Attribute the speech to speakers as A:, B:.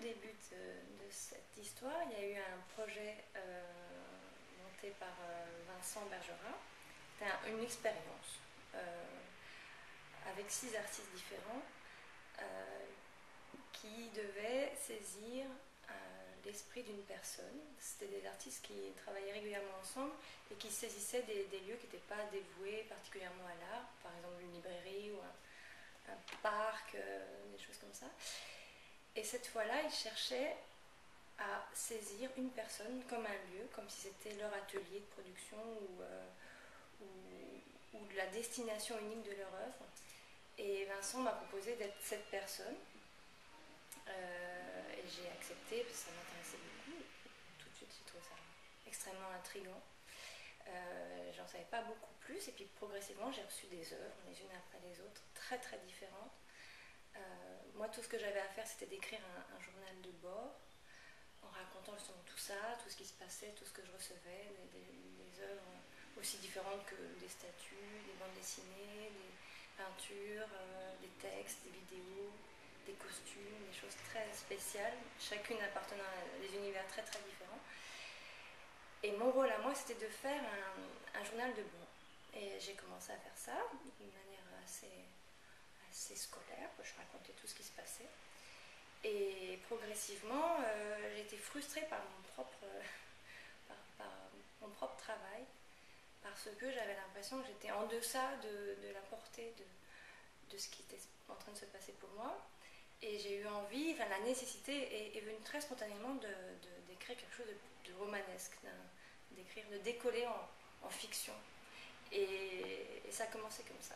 A: début de cette histoire, il y a eu un projet monté par Vincent Bergerat. C'était une expérience avec 6 artistes différents qui devaient saisir l'esprit d'une personne. C'était des artistes qui travaillaient régulièrement ensemble et qui saisissaient des lieux qui n'étaient pas dévoués particulièrement à l'art, par exemple une librairie ou un parc, des choses comme ça. Et cette fois-là, ils cherchaient à saisir une personne comme un lieu, comme si c'était leur atelier de production ou la destination unique de leur œuvre. Et Vincent m'a proposé d'être cette personne. Et j'ai accepté parce que ça m'intéressait beaucoup. Tout de suite, j'ai trouvé ça extrêmement intriguant. J'en savais pas beaucoup plus, et puis progressivement, j'ai reçu des œuvres, les unes après les autres, très très différentes. Moi, tout ce que j'avais à faire, c'était d'écrire un journal de bord en racontant justement tout ça, tout ce qui se passait, tout ce que je recevais, des œuvres aussi différentes que des statues, des bandes dessinées, des peintures, des textes, des vidéos, des costumes, des choses très spéciales, chacune appartenant à des univers très très différents. Et mon rôle à moi, c'était de faire un journal de bord. Et j'ai commencé à faire ça d'une manière assez scolaire, je racontais tout ce qui se passait. Et progressivement, j'ai été frustrée par mon propre travail, parce que j'avais l'impression que j'étais en deçà de la portée de ce qui était en train de se passer pour moi. Et j'ai eu envie, enfin la nécessité est venue très spontanément d'écrire quelque chose de romanesque, de décoller en fiction. Et ça a commencé comme ça.